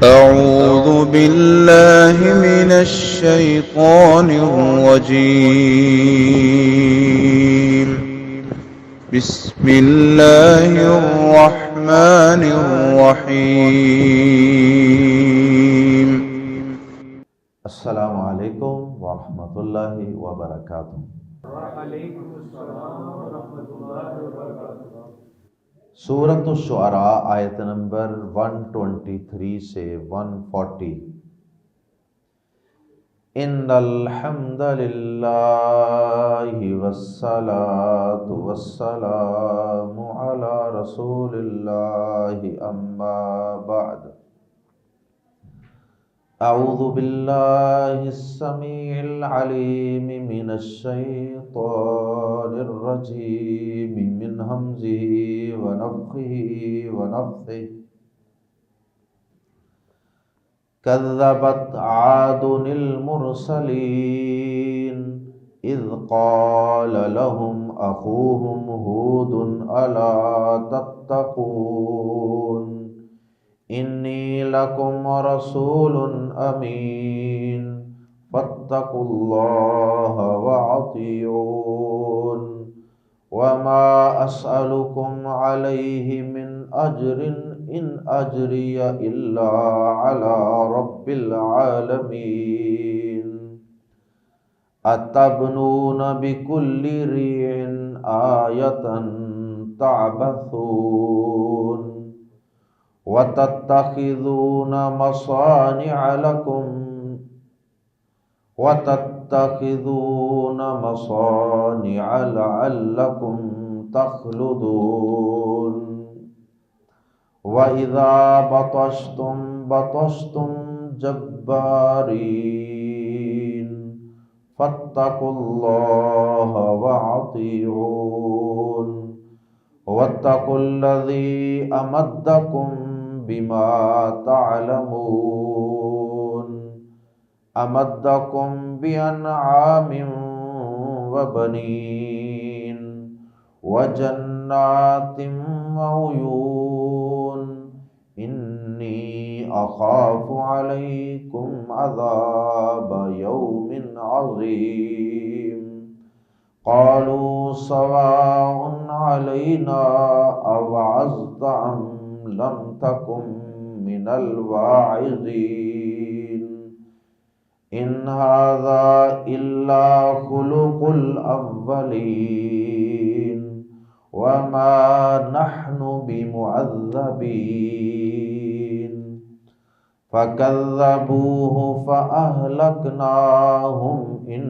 أعوذ بالله من الشيطان الرجيم. بسم الله الرحمن الرحيم. السلام علیکم ورحمۃ اللہ وبرکاتہ۔ وعلیکم السلام ورحمۃ اللہ وبرکاتہ۔ سورۃ الشعراء آیت نمبر 123 سے 140۔ ان الحمد للہ والصلاۃ والسلام علی رسول اللہ اما بعد۔ اعوذ باللہ السمیع العلیم من الشیطان الرجیم من ہمزہ ونفخہ ونفثہ۔ کذبت عاد المرسلین اذ قال لهم اخوهم ہود الا تتقون انی لکم رسول امین فاتقوا اللہ واطیعون وما اسألکم علیہ من اجر ان اجری الا علی رب العالمین۔ اتبنون بکل ریع آیۃ تعبثون وَتَتَّخِذُونَ مَصَانِعَ لَعَلَّكُمْ تَخْلُدُونَ وَإِذَا بَطَشْتُمْ جَبَّارِينَ فَاتَّقُوا اللَّهَ وَأَطِيعُونِ وَاتَّقُوا الَّذِي أَمَدَّكُمْ بِمَا تَعْلَمُونَ أَمَدَّكُمْ بِأَنْعَامٍ وَبَنِينَ وَجَنَّاتٍ وَعُيُونٍ إِنِّي أَخَافُ عَلَيْكُمْ عَذَابَ يَوْمٍ عَظِيمٍ۔ قالوا سواء علينا أوعظت أم لم تكن من الواعظين إن هذا إلا خلق الأولين وما نحن بمعذبين فكذبوه فأهلكناهم إن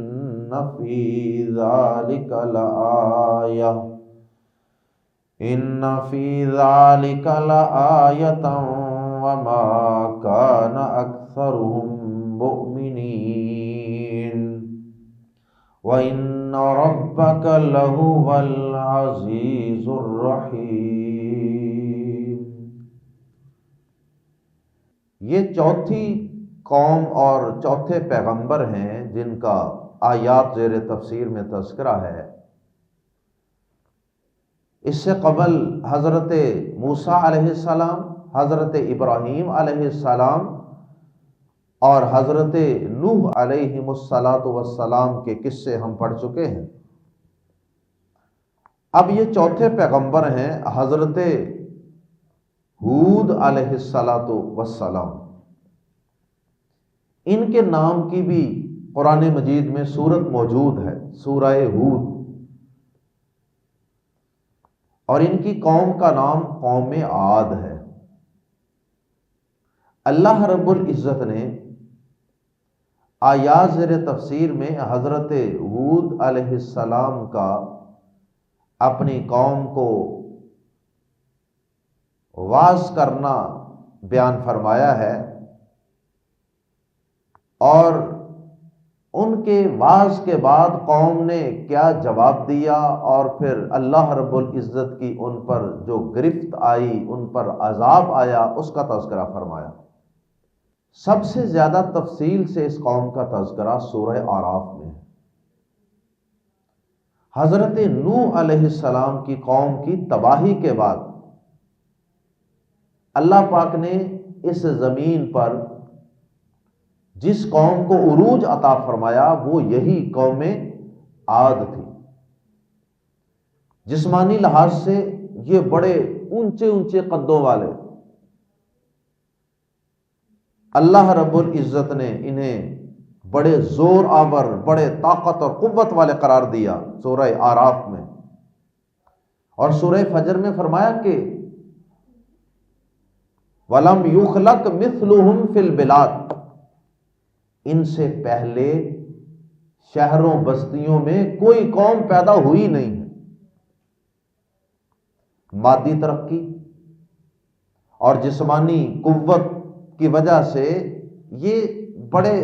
في ذلك لآية وما كان أكثرهم مؤمنين وإن ربك لهو العزيز الرحيم۔ یہ چوتھی قوم اور چوتھے پیغمبر ہیں جن کا آیات زیر تفسیر میں تذکرہ ہے۔ اس سے قبل حضرت موسیٰ علیہ السلام، حضرت ابراہیم علیہ السلام اور حضرت نوح علیہ السلام کے قصے ہم پڑھ چکے ہیں۔ اب یہ چوتھے پیغمبر ہیں حضرت ہود علیہ السلام۔ ان کے نام کی بھی قرآن مجید میں سورت موجود ہے، سورہ ہود، اور ان کی قوم کا نام قوم عاد ہے۔ اللہ رب العزت نے آیات زیر تفسیر میں حضرت ہود علیہ السلام کا اپنی قوم کو واعظ کرنا بیان فرمایا ہے، اور ان کے واعظ کے بعد قوم نے کیا جواب دیا، اور پھر اللہ رب العزت کی ان پر جو گرفت آئی، ان پر عذاب آیا، اس کا تذکرہ فرمایا۔ سب سے زیادہ تفصیل سے اس قوم کا تذکرہ سورہ اعراف میں ہے۔ حضرت نوح علیہ السلام کی قوم کی تباہی کے بعد اللہ پاک نے اس زمین پر جس قوم کو عروج عطا فرمایا وہ یہی قوم عاد تھی۔ جسمانی لحاظ سے یہ بڑے اونچے اونچے قدوں والے، اللہ رب العزت نے انہیں بڑے زور آور، بڑے طاقت اور قوت والے قرار دیا سورہ آراف میں، اور سورہ فجر میں فرمایا کہ وَلَمْ يُخْلَقْ مِثْلُهُمْ فِي الْبِلَادِ، ان سے پہلے شہروں بستیوں میں کوئی قوم پیدا ہوئی نہیں ہے۔ مادی ترقی اور جسمانی قوت کی وجہ سے یہ بڑے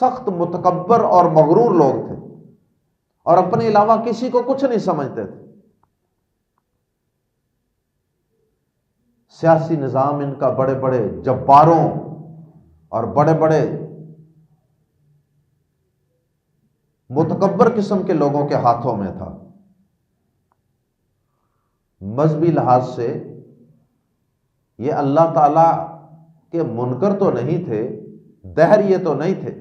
سخت متکبر اور مغرور لوگ تھے اور اپنے علاوہ کسی کو کچھ نہیں سمجھتے تھے۔ سیاسی نظام ان کا بڑے بڑے جباروں اور بڑے بڑے متکبر قسم کے لوگوں کے ہاتھوں میں تھا۔ مذہبی لحاظ سے یہ اللہ تعالی کے منکر تو نہیں تھے، دہر یہ تو نہیں تھے،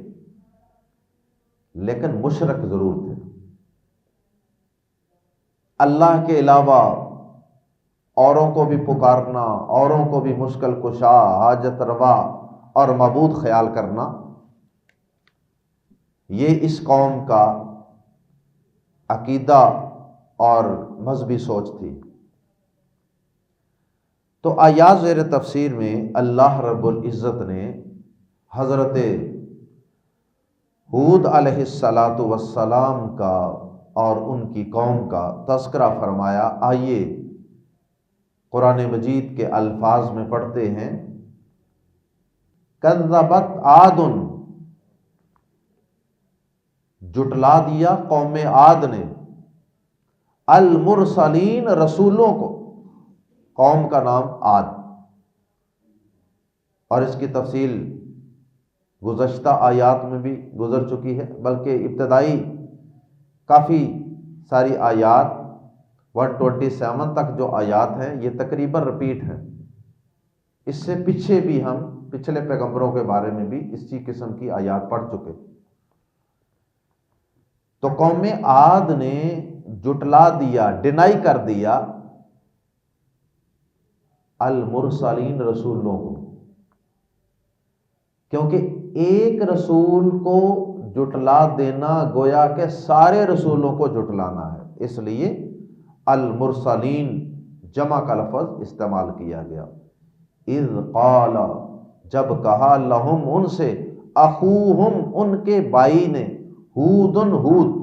لیکن مشرک ضرور تھے۔ اللہ کے علاوہ اوروں کو بھی پکارنا، اوروں کو بھی مشکل کشا، حاجت روا اور معبود خیال کرنا، یہ اس قوم کا عقیدہ اور مذہبی سوچ تھی۔ تو آیات زیر تفسیر میں اللہ رب العزت نے حضرت ہود علیہ السلام کا اور ان کی قوم کا تذکرہ فرمایا۔ آئیے قرآن مجید کے الفاظ میں پڑھتے ہیں۔ کذبت عاد، جٹلا دیا قوم عاد نے، المرسلین، رسولوں کو۔ قوم کا نام عاد، اور اس کی تفصیل گزشتہ آیات میں بھی گزر چکی ہے، بلکہ ابتدائی کافی ساری آیات 127 تک جو آیات ہیں یہ تقریباً رپیٹ ہیں۔ اس سے پیچھے بھی ہم پچھلے پیغمبروں کے بارے میں بھی اسی قسم کی آیات پڑھ چکے۔ تو قوم عاد نے جٹلا دیا، ڈینائی کر دیا المرسلین، رسولوں کو، کیونکہ ایک رسول کو جٹلا دینا گویا کہ سارے رسولوں کو جٹلانا ہے، اس لیے المرسلین جمع کا لفظ استعمال کیا گیا۔ اذ قال، جب کہا، لہم، ان سے، اخوہم، ان کے بھائی نے، ہود، ہود،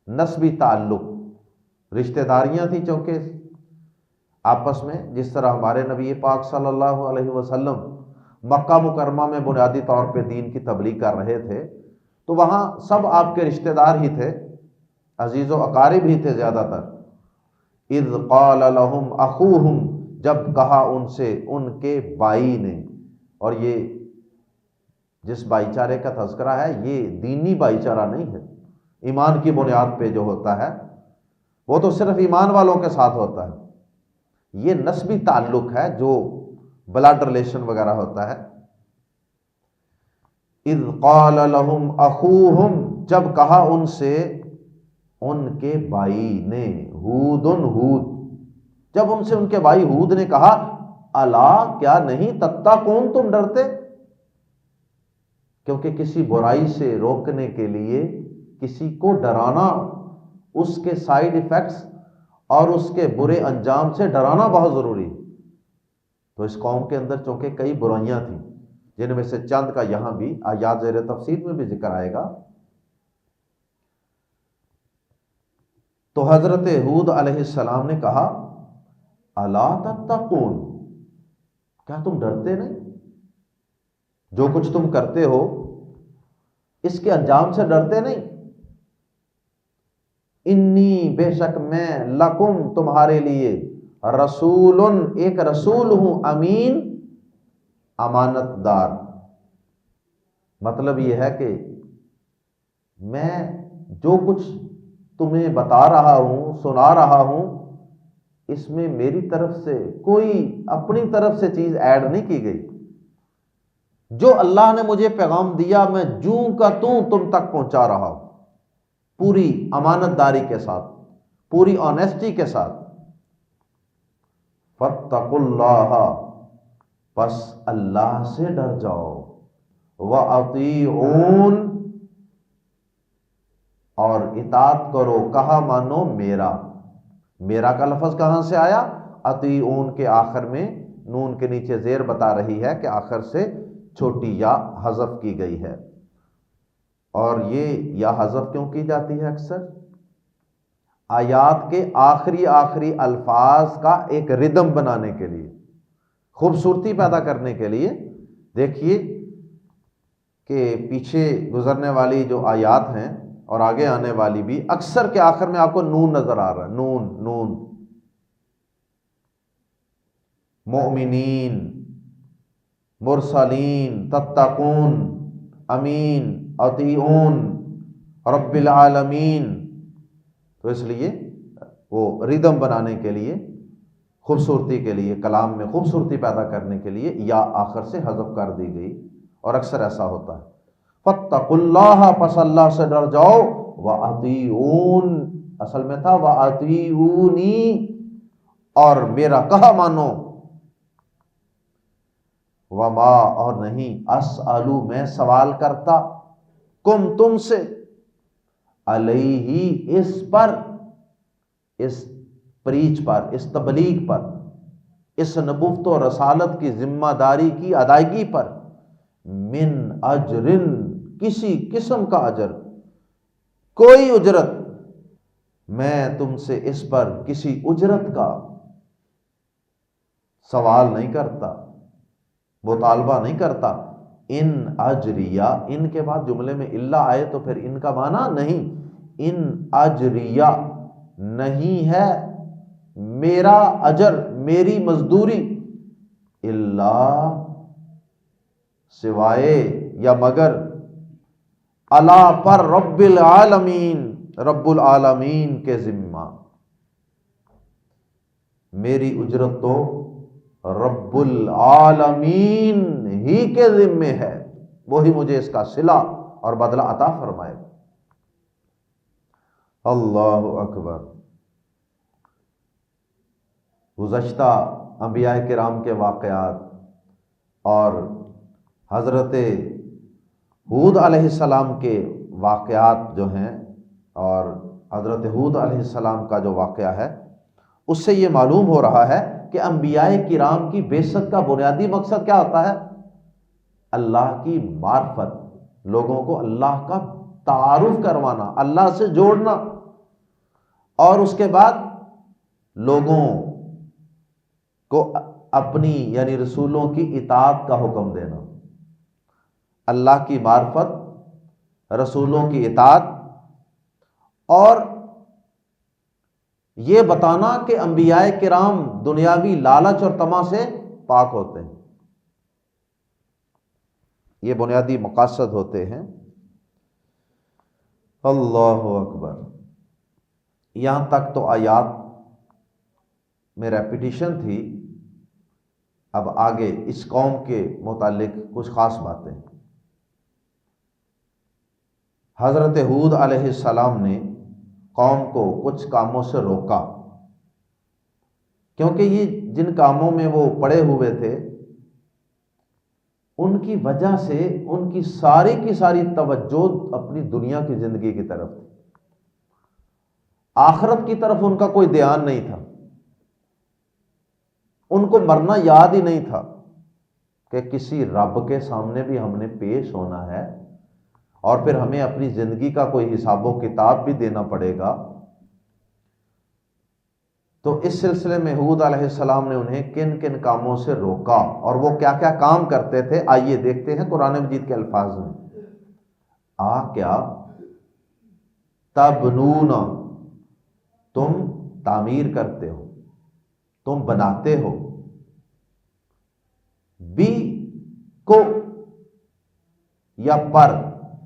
نسبی تعلق، رشتہ داریاں تھیں چونکہ آپس میں، جس طرح ہمارے نبی پاک صلی اللہ علیہ وسلم مکہ مکرمہ میں بنیادی طور پہ دین کی تبلیغ کر رہے تھے، تو وہاں سب آپ کے رشتہ دار ہی تھے، عزیز و اقارب ہی تھے زیادہ تر۔ اذ قال لہم اخوہم، جب کہا ان سے ان کے بھائی نے، اور یہ جس بھائی چارے کا تذکرہ ہے یہ دینی بھائی چارہ نہیں ہے، ایمان کی بنیاد پہ جو ہوتا ہے وہ تو صرف ایمان والوں کے ساتھ ہوتا ہے، یہ نسبی تعلق ہے جو بلڈ ریلیشن وغیرہ ہوتا ہے۔ اذ قال لہم اخوہم، جب کہا ان سے ان کے بھائی نے، ہود، ہود، جب ان سے ان کے بھائی ہود نے کہا، الا، کیا نہیں، تتقون، تم ڈرتے؟ کیونکہ کسی برائی سے روکنے کے لیے کسی کو ڈرانا، اس کے سائیڈ ایفیکٹس اور اس کے برے انجام سے ڈرانا بہت ضروری ہے۔ تو اس قوم کے اندر چونکہ کئی برائیاں تھیں، جن میں سے چند کا یہاں بھی آیات زیر تفسیر میں بھی ذکر آئے گا۔ تو حضرت ہود علیہ السلام نے کہا، الا تتقون، کیا تم ڈرتے نہیں؟ جو کچھ تم کرتے ہو اس کے انجام سے ڈرتے نہیں؟ انی، بے شک میں، لکم، تمہارے لیے، رسول، ایک رسول ہوں، امین، امانت دار۔ مطلب یہ ہے کہ میں جو کچھ تمہیں بتا رہا ہوں، سنا رہا ہوں، اس میں میری طرف سے کوئی اپنی طرف سے چیز ایڈ نہیں کی گئی. جو اللہ نے مجھے پیغام دیا میں جوں کا توں تم تک پہنچا رہا ہوں، پوری امانت داری کے ساتھ، پوری آنیسٹی کے ساتھ. فاتقوا اللہ، پس اللہ سے ڈر جاؤ. وَأَطِيعُونِ، اور اطاعت کرو، کہا مانو میرا. میرا کا لفظ کہاں سے آیا؟ اطیعون کے آخر میں نون کے نیچے زیر بتا رہی ہے کہ آخر سے چھوٹی یا حذف کی گئی ہے. اور یہ یا حذف کیوں کی جاتی ہے؟ اکثر آیات کے آخری الفاظ کا ایک ردم بنانے کے لیے، خوبصورتی پیدا کرنے کے لیے. دیکھیے کہ پیچھے گزرنے والی جو آیات ہیں اور آگے آنے والی بھی، اکثر کے آخر میں آپ کو نون نظر آ رہا ہے. نون نون. مؤمنین، مرسلین، تتقون، امین، اطیعون، رب العالمین. تو اس لیے وہ ردم بنانے کے لیے، خوبصورتی کے لیے، کلام میں خوبصورتی پیدا کرنے کے لیے یا آخر سے حذف کر دی گئی، اور اکثر ایسا ہوتا ہے. فاتقوا اللہ، پس اللہ سے ڈر جاؤ. وَأَطِيعُونِ، اصل میں تھا وَأَطِيعُونِی، اور میرا کہا مانو. وما، اور نہیں، اسألو، میں سوال کرتا، کم، تم سے، علیہ، اس پر، اس پریچ پر، اس تبلیغ پر، اس نبوت و رسالت کی ذمہ داری کی ادائیگی پر، من اجرن، کسی قسم کا اجر، کوئی اجرت، میں تم سے اس پر کسی اجرت کا سوال نہیں کرتا، مطالبہ نہیں کرتا. ان اجریہ، ان کے بعد جملے میں اللہ آئے تو پھر ان کا معنی نہیں. ان اجریہ، نہیں ہے میرا اجر، میری مزدوری، اللہ، سوائے یا مگر، اللہ پر، رب العالمین، رب العالمین کے ذمہ. میری اجرت تو رب العالمین ہی کے ذمے ہے، وہی مجھے اس کا صلہ اور بدلہ عطا فرمائے. اللہ اکبر. گزشتہ انبیاء کرام کے واقعات اور حضرت ہود علیہ السلام کے واقعات جو ہیں، اور حضرت ہود علیہ السلام کا جو واقعہ ہے، اس سے یہ معلوم ہو رہا ہے کہ انبیاء کرام کی بعثت کا بنیادی مقصد کیا ہوتا ہے؟ اللہ کی معرفت، لوگوں کو اللہ کا تعارف کروانا، اللہ سے جوڑنا، اور اس کے بعد لوگوں کو اپنی یعنی رسولوں کی اطاعت کا حکم دینا. اللہ کی معرفت، رسولوں کی اطاعت، اور یہ بتانا کہ انبیاء کرام دنیاوی لالچ اور طمع سے پاک ہوتے ہیں. یہ بنیادی مقاصد ہوتے ہیں. اللہ اکبر. یہاں تک تو آیات میں ریپیٹیشن تھی. اب آگے اس قوم کے متعلق کچھ خاص باتیں. حضرت ہود علیہ السلام نے قوم کو کچھ کاموں سے روکا، کیونکہ یہ جن کاموں میں وہ پڑے ہوئے تھے ان کی وجہ سے ان کی ساری توجہ اپنی دنیا کی زندگی کی طرف تھی. آخرت کی طرف ان کا کوئی دھیان نہیں تھا. ان کو مرنا یاد ہی نہیں تھا کہ کسی رب کے سامنے بھی ہم نے پیش ہونا ہے، اور پھر ہمیں اپنی زندگی کا کوئی حساب و کتاب بھی دینا پڑے گا. تو اس سلسلے میں ہود علیہ السلام نے انہیں کن کن کاموں سے روکا، اور وہ کیا کیا کام کرتے تھے، آئیے دیکھتے ہیں قرآن مجید کے الفاظ میں. کیا تبنون، تم تعمیر کرتے ہو، تم بناتے ہو، بی کو یا پر،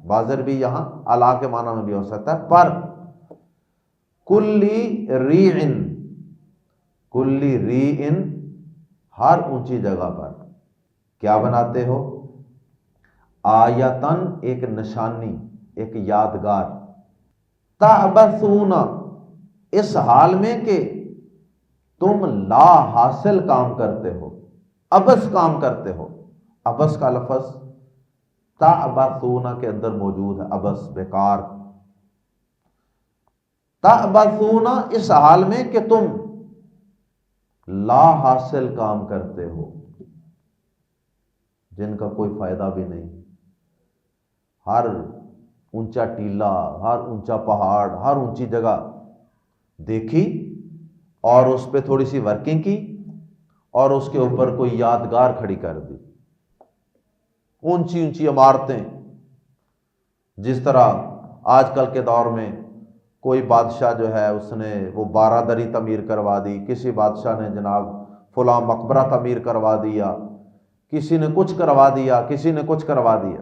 بازر بھی یہاں الا کے معنی میں بھی ہو سکتا ہے، پر، کلی ریعن، کلی ری ان، ہر اونچی جگہ پر کیا بناتے ہو؟ آیتن، ایک نشانی، ایک یادگار، تعبثون، اس حال میں کہ تم لا حاصل کام کرتے ہو، عبث کام کرتے ہو۔ عبث کا لفظ تعبثون کے اندر موجود ہے، عبث، بیکار۔ تعبثون، اس حال میں کہ تم لا حاصل کام کرتے ہو، جن کا کوئی فائدہ بھی نہیں۔ ہر اونچا ٹیلہ، ہر اونچا پہاڑ، ہر اونچی جگہ دیکھی اور اس پہ تھوڑی سی ورکنگ کی اور اس کے اوپر کوئی یادگار کھڑی کر دی۔ اونچی اونچی عمارتیں، جس طرح آج کل کے دور میں کوئی بادشاہ جو ہے اس نے وہ 12 دری تعمیر کروا دی، کسی بادشاہ نے جناب فلاں مقبرہ تعمیر کروا دیا، کسی نے کچھ کروا دیا، کسی نے کچھ کروا دیا۔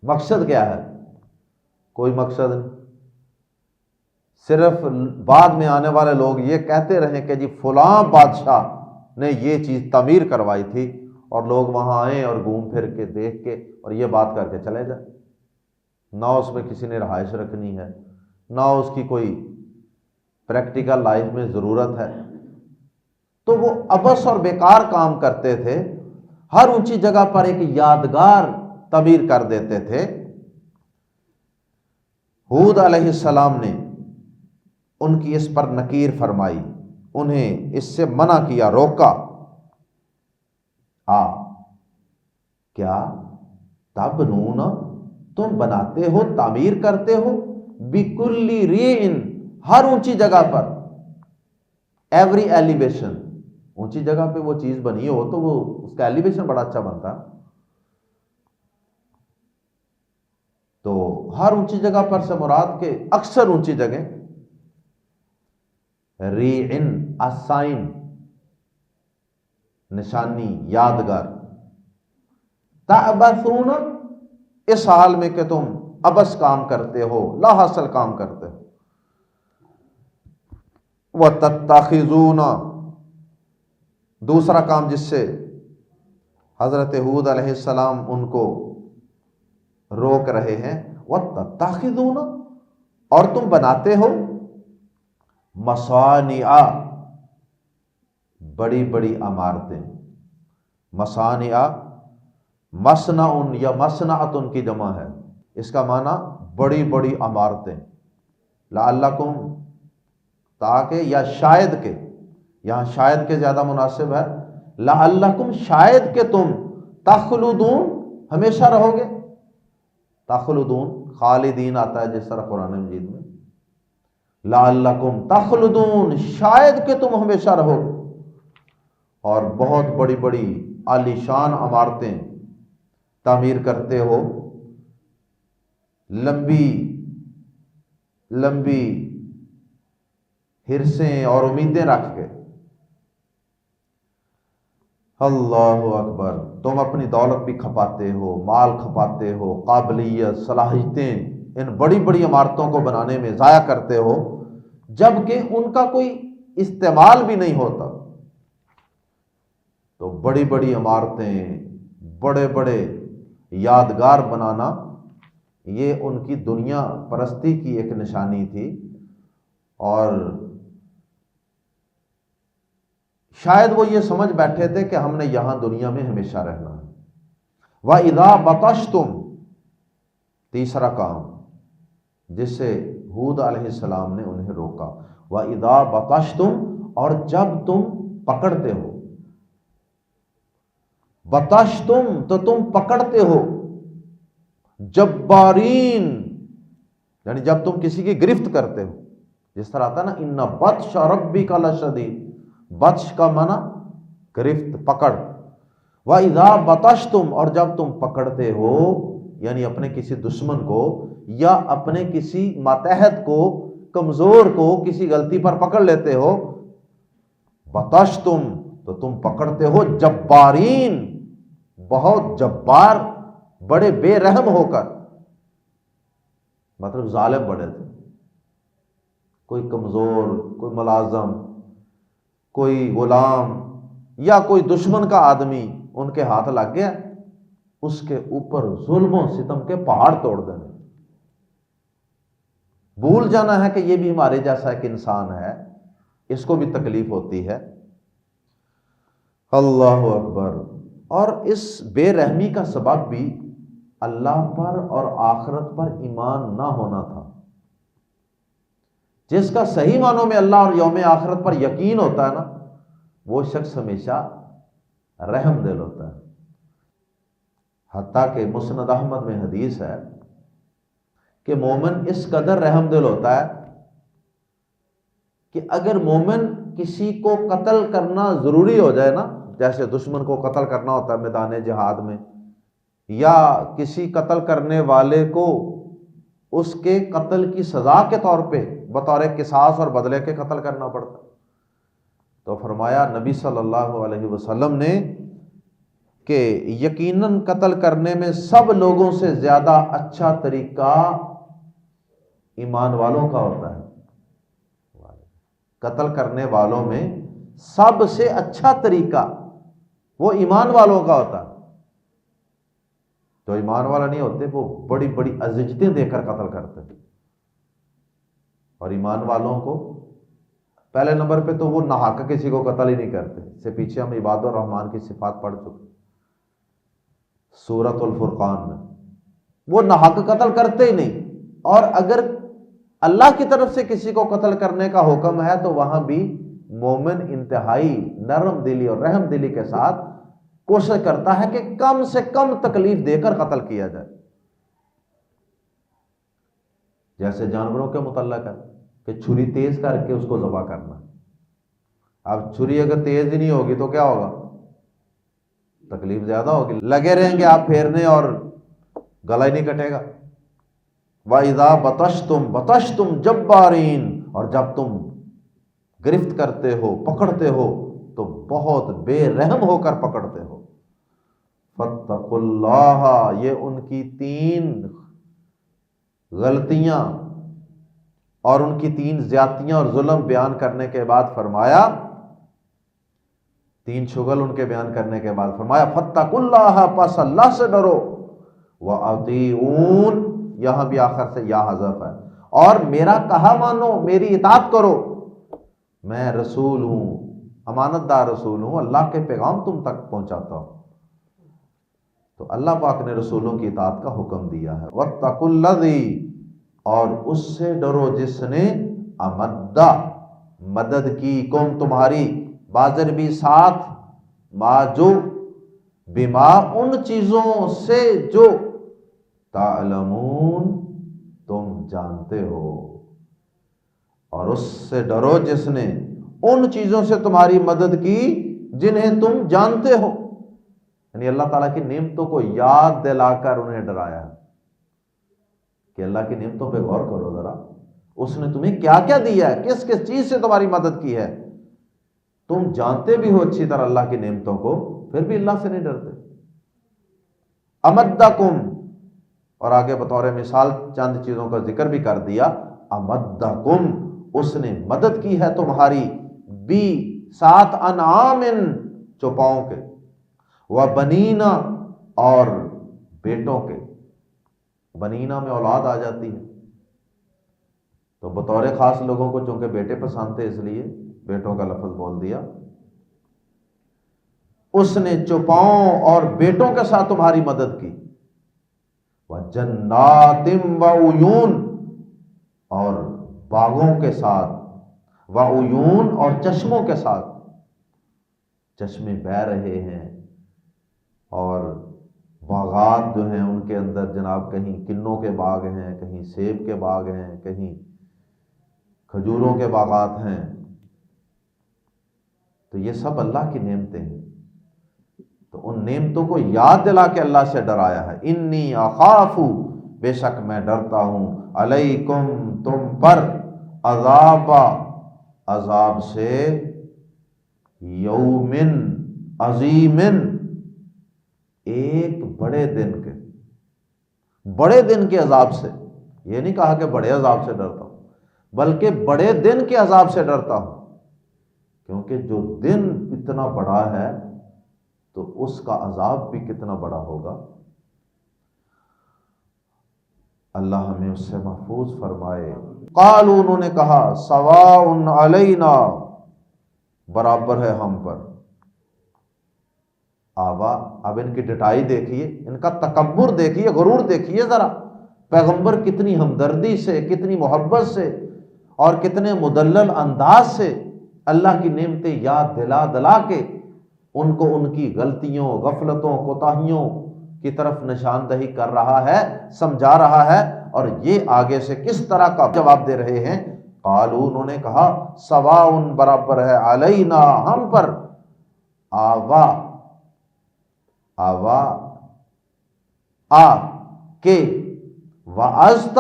مقصد کیا ہے؟ کوئی مقصد نہیں، صرف بعد میں آنے والے لوگ یہ کہتے رہیں کہ جی فلاں بادشاہ نے یہ چیز تعمیر کروائی تھی، اور لوگ وہاں آئیں اور گھوم پھر کے دیکھ کے اور یہ بات کر کے چلے جائیں۔ نہ اس میں کسی نے رہائش رکھنی ہے، نہ اس کی کوئی پریکٹیکل لائف میں ضرورت ہے۔ تو وہ عبث اور بیکار کام کرتے تھے، ہر اونچی جگہ پر ایک یادگار تعمیر کر دیتے تھے۔ ہود علیہ السلام نے ان کی اس پر نکیر فرمائی، انہیں اس سے منع کیا، روکا۔ کیا؟ تبنون، تم بناتے ہو، تعمیر کرتے ہو، بکل ریئن، ہر اونچی جگہ پر، ایوری ایلیویشن، اونچی جگہ پہ وہ چیز بنی ہو تو وہ اس کا ایلیویشن بڑا اچھا بنتا۔ تو ہر اونچی جگہ پر سے مراد کے اکثر اونچی جگہ، ریئن، اسائن، نشانی، یادگار۔ تعبثون، اس حال میں کہ تم عبث کام کرتے ہو، لا حاصل کام کرتے ہو۔ وَتَتَّخِذُونَ، دوسرا کام جس سے حضرت ہود علیہ السلام ان کو روک رہے ہیں، وَتَتَّخِذُونَ، اور تم بناتے ہو، مصانع، بڑی بڑی عمارتیں۔ مصانع، مصنع یا مصنعۃ کی جمع ہے، اس کا معنی بڑی بڑی عمارتیں۔ لعلکم، تاکہ یا شاید کہ، یہاں شاید کے زیادہ مناسب ہے، لعلکم، شاید کہ تم، تخلدون، ہمیشہ رہو گے۔ تخلدون، خالدین آتا ہے جس طرح قرآن مجید میں، لعلکم تخلدون، شاید کہ تم ہمیشہ رہو گے۔ اور بہت بڑی بڑی عالی شان عمارتیں تعمیر کرتے ہو، لمبی لمبی ہرسیں اور امیدیں رکھ کے۔ اللہ اکبر، تم اپنی دولت بھی کھپاتے ہو، مال کھپاتے ہو، قابلیت، صلاحیتیں ان بڑی بڑی عمارتوں کو بنانے میں ضائع کرتے ہو، جبکہ ان کا کوئی استعمال بھی نہیں ہوتا۔ تو بڑی بڑی عمارتیں، بڑے بڑے یادگار بنانا، یہ ان کی دنیا پرستی کی ایک نشانی تھی، اور شاید وہ یہ سمجھ بیٹھے تھے کہ ہم نے یہاں دنیا میں ہمیشہ رہنا ہے۔ وَإِذَا بَطَشْتُمْ، تیسرا کام جس سے ہود علیہ السلام نے انہیں روکا، وَإِذَا بَطَشْتُمْ، اور جب تم پکڑتے ہو۔ بطشتم، تو تم پکڑتے ہو، جبارین، یعنی جب تم کسی کی گرفت کرتے ہو، جس طرح آتا ہے نا ان بطش ربک لشدید، بطش کا معنی گرفت، پکڑ۔ وَإِذَا بَطَشْتُمْ، اور جب تم پکڑتے ہو، یعنی اپنے کسی دشمن کو یا اپنے کسی ماتحت کو، کمزور کو کسی غلطی پر پکڑ لیتے ہو، بطشتم، تو تم پکڑتے ہو، جبارین، بہت جبار، بڑے بے رحم ہو کر، مطلب ظالم بڑے تھے۔ کوئی کمزور، کوئی ملازم، کوئی غلام یا کوئی دشمن کا آدمی ان کے ہاتھ لگ گیا، اس کے اوپر ظلم و ستم کے پہاڑ توڑ دینے، بھول جانا ہے کہ یہ بھی ہمارے جیسا ایک انسان ہے، اس کو بھی تکلیف ہوتی ہے۔ اللہ اکبر۔ اور اس بے رحمی کا سبب بھی اللہ پر اور آخرت پر ایمان نہ ہونا تھا۔ جس کا صحیح معنوں میں اللہ اور یوم آخرت پر یقین ہوتا ہے نا، وہ شخص ہمیشہ رحم دل ہوتا ہے۔ حتیٰ کہ مسند احمد میں حدیث ہے کہ مومن اس قدر رحم دل ہوتا ہے کہ اگر مومن کسی کو قتل کرنا ضروری ہو جائے نا، جیسے دشمن کو قتل کرنا ہوتا ہے میدان جہاد میں، یا کسی قتل کرنے والے کو اس کے قتل کی سزا کے طور پہ بطور قصاص اور بدلے کے قتل کرنا پڑتا، تو فرمایا نبی صلی اللہ علیہ وسلم نے کہ یقیناً قتل کرنے میں سب لوگوں سے زیادہ اچھا طریقہ ایمان والوں کا ہوتا ہے۔ قتل کرنے والوں میں سب سے اچھا طریقہ وہ ایمان والوں کا ہوتا ہے۔ جو ایمان والا نہیں ہوتے وہ بڑی بڑی اذیتیں دے کر قتل کرتے ہیں، اور ایمان والوں کو پہلے نمبر پہ تو وہ ناحق کسی کو قتل ہی نہیں کرتے۔ اس سے پیچھے ہم عباد الرحمن کی صفات پڑھ چکے سورۃ الفرقان میں، وہ ناحق قتل کرتے ہی نہیں، اور اگر اللہ کی طرف سے کسی کو قتل کرنے کا حکم ہے تو وہاں بھی مومن انتہائی نرم دلی اور رحم دلی کے ساتھ کوشش کرتا ہے کہ کم سے کم تکلیف دے کر قتل کیا جائے۔ جیسے جانوروں کے متعلق ہے کہ چھری تیز کر کے اس کو ذبح کرنا، اب چھری اگر تیز ہی نہیں ہوگی تو کیا ہوگا؟ تکلیف زیادہ ہوگی، لگے رہیں گے آپ پھیرنے اور گلا ہی نہیں کٹے گا۔ وَإِذَا بَطَشْتُمْ بَطَشْتُمْ جَبَّارِينَ، اور جب تم گرفت کرتے ہو، پکڑتے ہو تو بہت بے رحم ہو کر پکڑتے ہو۔ فَاتَّقُوا اللَّهَ، یہ ان کی 3 غلطیاں اور ان کی 3 زیادتیاں اور ظلم بیان کرنے کے بعد فرمایا، 3 شغل ان کے بیان کرنے کے بعد فرمایا فَاتَّقُوا اللَّهَ، پس اللہ سے ڈرو، وَأَطِيعُونِ، یہاں بھی آخر سے یا حذف ہے، اور میرا کہا مانو، میری اطاعت کرو، میں رسول ہوں، امانت دار رسول ہوں، اللہ کے پیغام تم تک پہنچاتا ہوں۔ تو اللہ پاک نے رسولوں کی اطاعت کا حکم دیا ہے۔ وَاتَّقُوا الَّذِي، اور اس سے ڈرو جس نے امدہ، مدد کی، کم تمہاری، بازر بھی ساتھ، ما جو، بما ان چیزوں سے جو، تعلمون تم جانتے ہو، اور اس سے ڈرو جس نے ان چیزوں سے تمہاری مدد کی جنہیں تم جانتے ہو، یعنی اللہ تعالیٰ کی نعمتوں کو یاد دلا کر انہیں ڈرایا ہے کہ اللہ کی نعمتوں پہ غور کرو ذرا، اس نے تمہیں کیا کیا دیا ہے، کس کس چیز سے تمہاری مدد کی ہے، تم جانتے بھی ہو اچھی طرح اللہ کی نعمتوں کو، پھر بھی اللہ سے نہیں ڈرتے۔ امدکم، اور آگے بطور مثال چند چیزوں کا ذکر بھی کر دیا، امدکم، اس نے مدد کی ہے تمہاری، بھی ساتھ انعام، چوپاؤں کے، وبنینا، اور بیٹوں کے، بنینا میں اولاد آ جاتی ہے تو بطور خاص لوگوں کو چونکہ بیٹے پسند تھے اس لیے بیٹوں کا لفظ بول دیا۔ اس نے چوپاؤں اور بیٹوں کے ساتھ تمہاری مدد کی، وَجَنَّاتٍ وَعُيُونٍ، اور باغوں کے ساتھ، وعیون، اور چشموں کے ساتھ، چشمے بہہ رہے ہیں، اور باغات جو ہیں ان کے اندر جناب کہیں کنوں کے باغ ہیں، کہیں سیب کے باغ ہیں، کہیں کھجوروں کے باغات ہیں، تو یہ سب اللہ کی نعمتیں ہیں۔ تو ان نعمتوں کو یاد دلا کے اللہ سے ڈرایا ہے، انی اخاف، بے شک میں ڈرتا ہوں، علیکم، تم پر، عذاب سے، یومن عظیمن، ایک بڑے دن کے عذاب سے۔ یہ نہیں کہا کہ بڑے عذاب سے ڈرتا ہوں، بلکہ بڑے دن کے عذاب سے ڈرتا ہوں۔ کیونکہ جو دن اتنا بڑا ہے تو اس کا عذاب بھی کتنا بڑا ہوگا۔ اللہ ہمیں اس سے محفوظ فرمائے۔ قالوا، انہوں نے کہا، سواء علینا، برابر ہے ہم پر۔ آبا، اب ان کی ڈٹائی دیکھیے، ان کا تکبر دیکھیے، غرور دیکھیے ذرا۔ پیغمبر کتنی ہمدردی سے، کتنی محبت سے اور کتنے مدلل انداز سے اللہ کی نعمتیں یاد دلا دلا کے ان کو ان کی غلطیوں، غفلتوں، کوتاہیوں کی طرف نشاندہی کر رہا ہے، سمجھا رہا ہے، اور یہ آگے سے کس طرح کا جواب دے رہے ہیں۔ قالوا، انہوں نے کہا، سواء، برابر ہے، علینا، ہم پر، آوا کہ وعظت،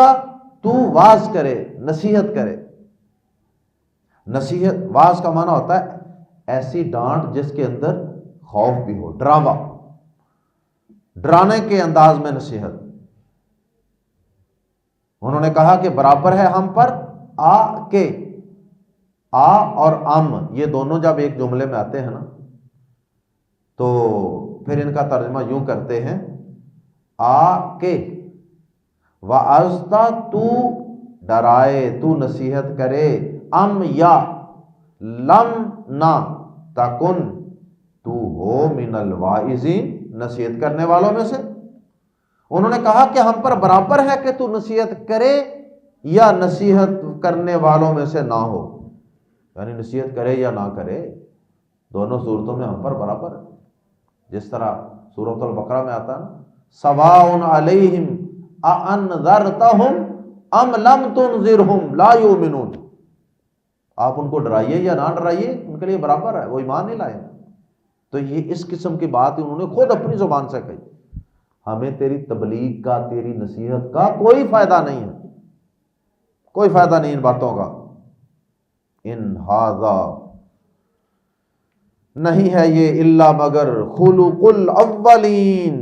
تو واز کرے، نصیحت کرے۔ نصیحت، واز کا معنی ہوتا ہے ایسی ڈانٹ جس کے اندر خوف بھی ہو، ڈراوا، ڈرانے کے انداز میں نصیحت۔ انہوں نے کہا کہ برابر ہے ہم پر، کہ اور یہ دونوں جب ایک جملے میں آتے ہیں نا تو پھر ان کا ترجمہ یوں کرتے ہیں، کہ وعظتا، تو ڈرائے، تو نصیحت کرے، یا لم نہ تکن، تو ہو من الواعظین، نصیحت کرنے والوں میں سے۔ انہوں نے کہا کہ ہم پر برابر ہے کہ تو نصیحت کرے یا نصیحت کرنے والوں میں سے نہ ہو، یعنی نصیحت کرے یا نہ کرے، دونوں صورتوں میں ہم پر برابر ہے۔ جس طرح سورۃ البقرہ میں آتا ہے نا، سواء علیہم اانذرتہم ام لم تنذرہم لا یؤمنون، آپ ان کو ڈرائیے یا نہ ڈرائیے، ان کے لیے برابر ہے، وہ ایمان نہیں لائے۔ تو یہ اس قسم کی بات انہوں نے خود اپنی زبان سے کہی۔ ہمیں تیری تبلیغ کا، تیری نصیحت کا کوئی فائدہ نہیں ہے، کوئی فائدہ نہیں ان باتوں کا۔ ان ھذا، نہیں ہے یہ، الا مگر، خلق الاولین،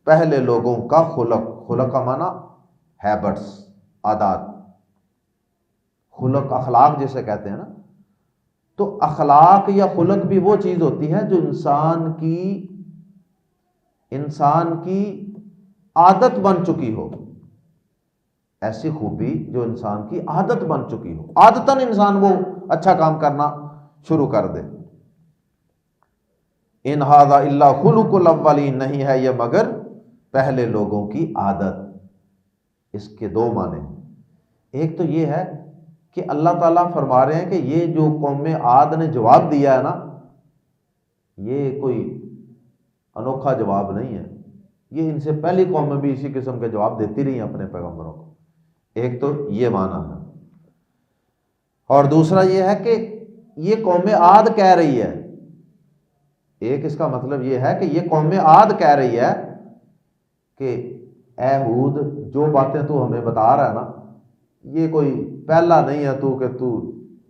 پہلے لوگوں کا خلق۔ خلق کا معنی ہیبٹس، عادات، خلق اخلاق جسے کہتے ہیں نا، تو اخلاق یا خلق بھی وہ چیز ہوتی ہے جو انسان کی عادت بن چکی ہو، ایسی خوبی جو انسان کی عادت بن چکی ہو، عادتاً انسان وہ اچھا کام کرنا شروع کر دے۔ ان ھذا الا خلق الاولین، نہیں ہے یہ مگر پہلے لوگوں کی عادت۔ اس کے دو معنی ہیں، ایک تو یہ ہے کہ اللہ تعالیٰ فرما رہے ہیں کہ یہ جو قوم عاد نے جواب دیا ہے نا، یہ کوئی انوکھا جواب نہیں ہے، یہ ان سے پہلی قومیں بھی اسی قسم کے جواب دیتی رہی ہیں اپنے پیغمبروں کو۔ ایک تو یہ معنی ہے، اور دوسرا یہ ہے کہ یہ قوم عاد کہہ رہی ہے، ایک اس کا مطلب یہ ہے کہ یہ قوم عاد کہہ رہی ہے کہ اے ہود، جو باتیں تو ہمیں بتا رہا ہے نا، یہ کوئی پہلا نہیں ہے تو کہ تو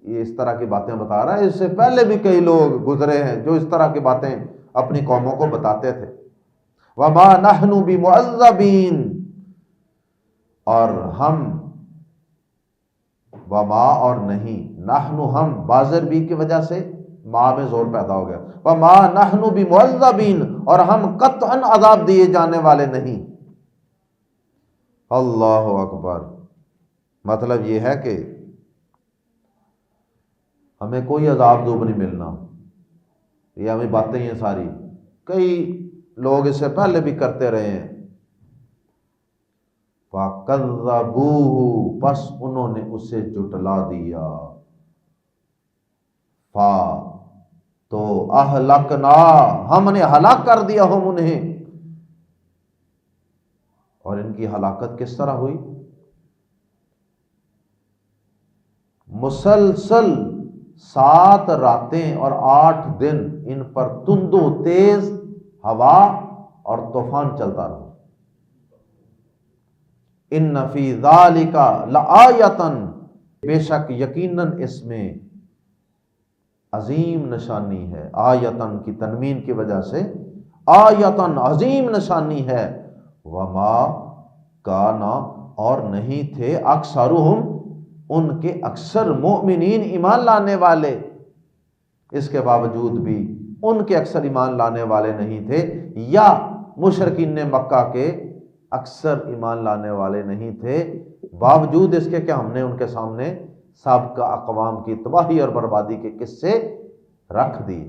یہ اس طرح کی باتیں بتا رہا ہے، اس سے پہلے بھی کئی لوگ گزرے ہیں جو اس طرح کی باتیں اپنی قوموں کو بتاتے تھے۔ وما نحن بمعذبین، اور ہم، وما اور نہیں، نحن ہم، بازر بھی کی وجہ سے ماں میں زور پیدا ہو گیا، وما نحن بمعذبین، اور ہم قطعاً عذاب دیے جانے والے نہیں۔ اللہ اکبر، مطلب یہ ہے کہ ہمیں کوئی عذاب ذوب نہیں ملنا، یہ ہمیں باتیں ہیں ساری، کئی لوگ اس سے پہلے بھی کرتے رہے ہیں۔ فَكَذَّبُوهُ، بس انہوں نے اسے جھٹلا دیا۔ تو اہلکنا، ہم نے ہلاک کر دیا ہم انہیں۔ اور ان کی ہلاکت کس طرح ہوئی؟ مسلسل 7 راتیں اور 8 دن ان پر تند و تیز ہوا اور طوفان چلتا رہا۔ ان فی ذالک لآیۃ، بے شک یقیناً اس میں عظیم نشانی ہے، آیتن کی تنوین کی وجہ سے آیتن عظیم نشانی ہے۔ وما کانا، اور نہیں تھے، اکثرہم، ان کے اکثر، مؤمنین ایمان لانے والے، اس کے باوجود بھی ان کے اکثر ایمان لانے والے نہیں تھے، یا مشرکین مکہ کے اکثر ایمان لانے والے نہیں تھے، باوجود اس کے کہ ہم نے ان کے سامنے سابقہ اقوام کی تباہی اور بربادی کے قصے رکھ دیے،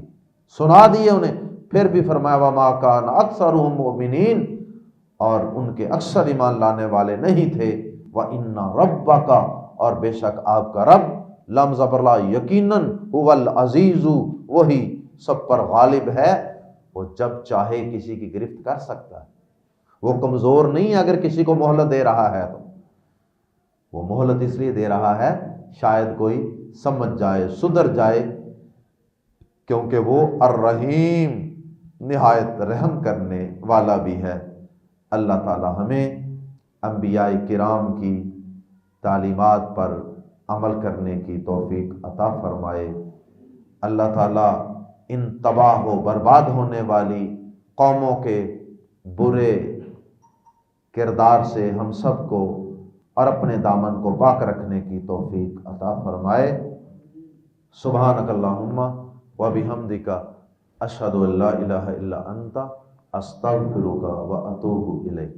سنا دیے انہیں، پھر بھی فرمایا وما کان اکثرهم مؤمنین، اور ان کے اکثر ایمان لانے والے نہیں تھے، وَإِنَّ رَبَّكَ، اور بے شک آپ کا رب، لم زبر لا، یقیناً، هو العزیز، وہی سب پر غالب ہے، وہ جب چاہے کسی کی گرفت کر سکتا ہے، وہ کمزور نہیں ہے اگر کسی کو مہلت دے رہا ہے تو، وہ مہلت اس لیے دے رہا ہے شاید کوئی سمجھ جائے، سدھر جائے، کیونکہ وہ الرحیم، نہایت رحم کرنے والا بھی ہے۔ اللہ تعالی ہمیں انبیاء کرام کی تعلیمات پر عمل کرنے کی توفیق عطا فرمائے۔ اللہ تعالی ان تباہ و برباد ہونے والی قوموں کے برے کردار سے ہم سب کو اور اپنے دامن کو پاک رکھنے کی توفیق عطا فرمائے۔ سبحانک اللہم وبحمدک، اشہد ان لا الہ الا انت، استغفرک واتوب الیک۔